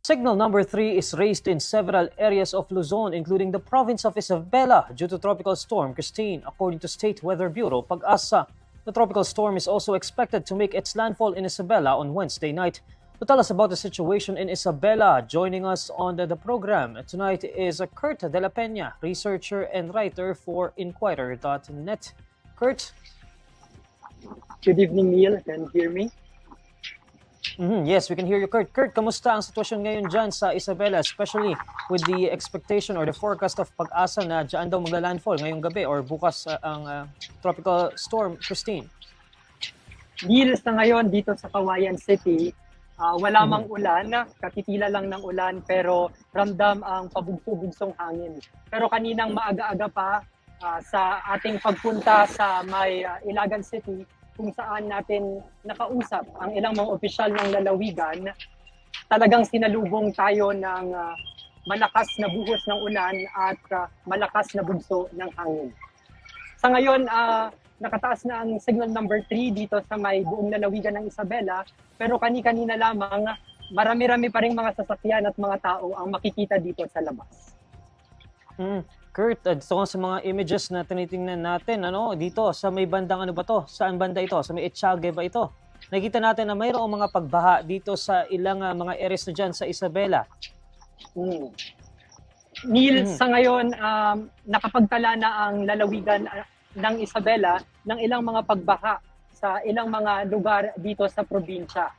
Signal number 3 is raised in several areas of Luzon, including the province of Isabela, due to Tropical Storm Christine, according to State Weather Bureau Pag-asa. The tropical storm is also expected to make its landfall in Isabela on Wednesday night. To tell us about the situation in Isabela, joining us on the program tonight is Kurt De La Peña, researcher and writer for Inquirer.net. Kurt? Good evening, Neil. Can you hear me? Yes, we can hear you, Kurt. Kurt, kamusta ang sitwasyon ngayon dyan sa Isabela, especially with the expectation or the forecast of Pag-asa na dyan daw magla-landfall ngayong gabi or bukas ang Tropical Storm Christine? Neil, sa ngayon dito sa Cauayan City, wala mang ulan, katitila lang ng ulan, pero ramdam ang pabugso-bugsong hangin. Pero kaninang maaga-aga pa sa ating pagpunta sa may Ilagan City, kung saan natin nakausap ang ilang mga opisyal ng lalawigan, talagang sinalubong tayo ng malakas na buhos ng ulan at malakas na bugso ng hangin. Sa ngayon, nakataas na ang signal number 3 dito sa may buong lalawigan ng Isabela, pero kani-kanina lamang, marami-rami pa rin mga sasakyan at mga tao ang makikita dito sa labas. Kurt, so sa mga images na tinitingnan natin, dito sa may bandang ano ba to? Saan banda ito? Sa may Etiague ba ito? Nakita natin na mayroong mga pagbaha dito sa ilang mga areas na dyan sa Isabela. Neil, sa ngayon, nakapagtala na ang lalawigan ng Isabela ng ilang mga pagbaha sa ilang mga lugar dito sa probinsya.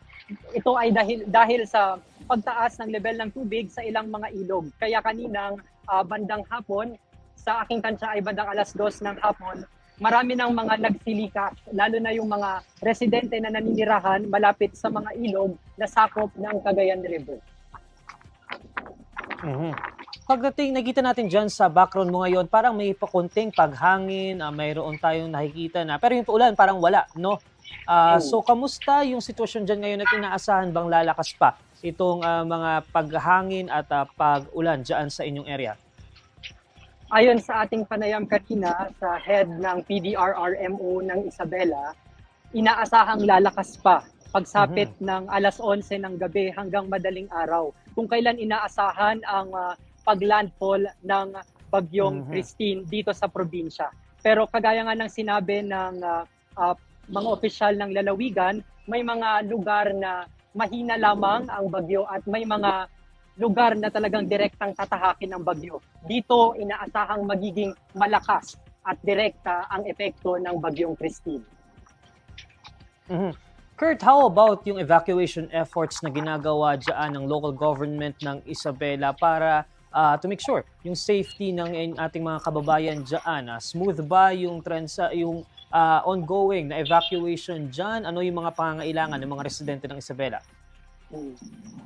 Ito ay dahil sa pagtaas ng level ng tubig sa ilang mga ilog. Kaya kaninang bandang hapon, sa aking tansya ay bandang alas 2 ng hapon, marami ng mga nagsilikas, lalo na yung mga residente na naninirahan malapit sa mga ilog na sakop ng Cagayan River. Pagdating, nakita natin dyan sa background mo ngayon, parang may pakunting paghangin, mayroon tayong nakikita na, pero yung ulan parang wala, no? So, kamusta yung sitwasyon dyan ngayon at inaasahan bang lalakas pa itong mga paghangin at pag-ulan dyan sa inyong area? Ayon sa ating panayam kanina sa head ng PDRRMO ng Isabela, inaasahang lalakas pa pagsapit ng alas 11 ng gabi hanggang madaling araw, kung kailan inaasahan ang paglandfall ng Bagyong Christine dito sa probinsya. Pero kagaya nga ng sinabi ng mga opisyal ng lalawigan, may mga lugar na mahina lamang ang bagyo at may mga lugar na talagang direktang tatahakin ng bagyo. Dito, inaasahang magiging malakas at direkta ang epekto ng Bagyong Christine. Kurt, how about yung evacuation efforts na ginagawa dyan ng local government ng Isabela para to make sure yung safety ng ating mga kababayan dyan? Smooth ba yung ongoing na evacuation dyan? Ano yung mga pangangailangan ng mga residente ng Isabela?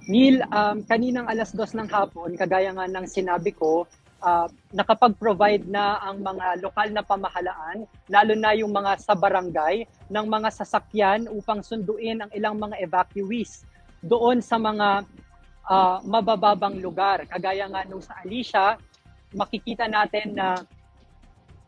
Neil, kaninang alas 2 ng hapon, kagaya nga ng sinabi ko, nakapag-provide na ang mga lokal na pamahalaan, lalo na yung mga sa barangay, ng mga sasakyan upang sunduin ang ilang mga evacuees doon sa mga mabababang lugar. Kagaya nga nung sa Alicia, makikita natin na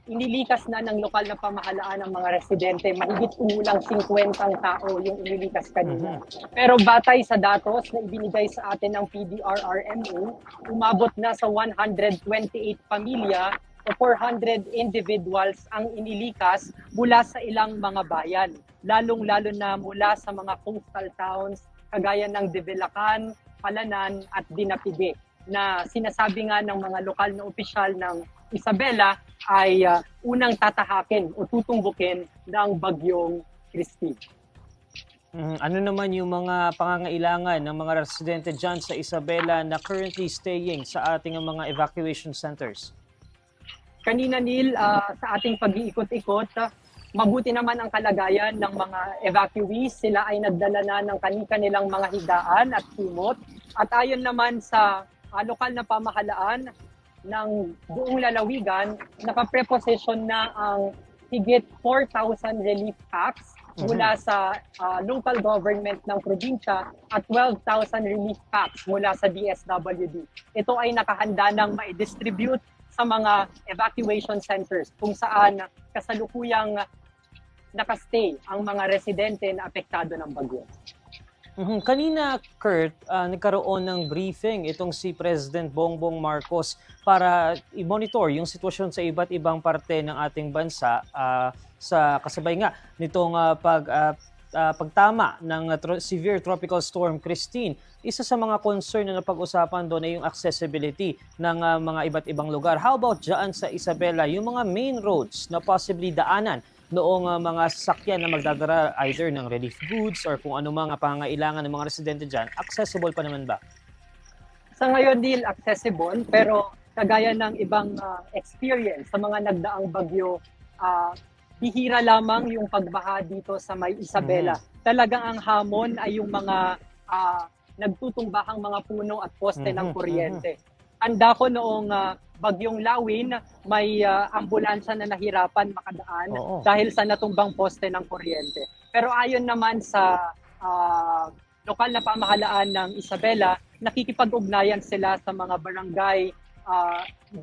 inilikas na ng lokal na pamahalaan ng mga residente. Mahigit kumulang 50 tao yung inilikas kanina. Pero batay sa datos na ibinigay sa atin ng PDRRMO, umabot na sa 128 pamilya o 400 individuals ang inilikas mula sa ilang mga bayan. Lalong-lalo na mula sa mga coastal towns kagaya ng Divilacan, Palanan at Dinapide, na sinasabi nga ng mga lokal na opisyal ng Isabela ay unang tatahakin o tutumbukin ng Bagyong Christine. Ano naman yung mga pangangailangan ng mga residente dyan sa Isabela na currently staying sa ating mga evacuation centers? Kanina, Neil, sa ating pag-iikot-ikot, mabuti naman ang kalagayan ng mga evacuees. Sila ay nagdala na ng kanilang mga higaan at kumot. At ayon naman sa lokal na pamahalaan ng buong lalawigan, nakapreposition na ang higit 4,000 relief packs mula sa local government ng probinsya at 12,000 relief packs mula sa DSWD. Ito ay nakahanda ng ma-distribute sa mga evacuation centers kung saan kasalukuyang nakastay ang mga residente na apektado ng bagyo. Kanina, Kurt, nagkaroon ng briefing itong si President Bongbong Marcos para i-monitor yung sitwasyon sa iba't ibang parte ng ating bansa sa kasabay nga nitong pagtama ng severe tropical storm Christine. Isa sa mga concern na napag-usapan doon ay yung accessibility ng mga iba't ibang lugar. How about dyan sa Isabela, yung mga main roads na possibly daanan noong mga sasakyan na magdadala either ng relief goods or kung ano mga pangangailangan ng mga residente dyan, accessible pa naman ba? Sa ngayon, Neil, accessible, pero kagaya ng ibang experience sa mga nagdaang bagyo, bihira lamang yung pagbaha dito sa may Isabela. Talagang ang hamon ay yung mga nagtutumbahang mga puno at poste ng kuryente. Handa ko noong bagyong Lawin, may ambulansya na nahirapan makadaan dahil sa natumbang poste ng kuryente. Pero ayon naman sa lokal na pamahalaan ng Isabela, nakikipag-ugnayan sila sa mga barangay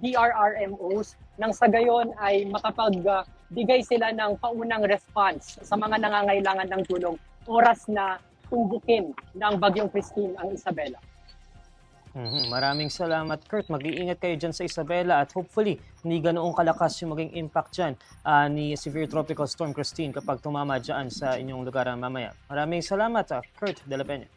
DRRMOs nang sa gayon ay makapagbigay sila ng paunang response sa mga nangangailangan ng tulong oras na tumbukin ng bagyong Christine ang Isabela. Maraming salamat, Kurt. Mag-iingat kayo dyan sa Isabela at hopefully hindi ganoong kalakas yung maging impact dyan ni Severe Tropical Storm Christine kapag tumama dyan sa inyong lugar mamaya. Maraming salamat, Kurt de la Peña.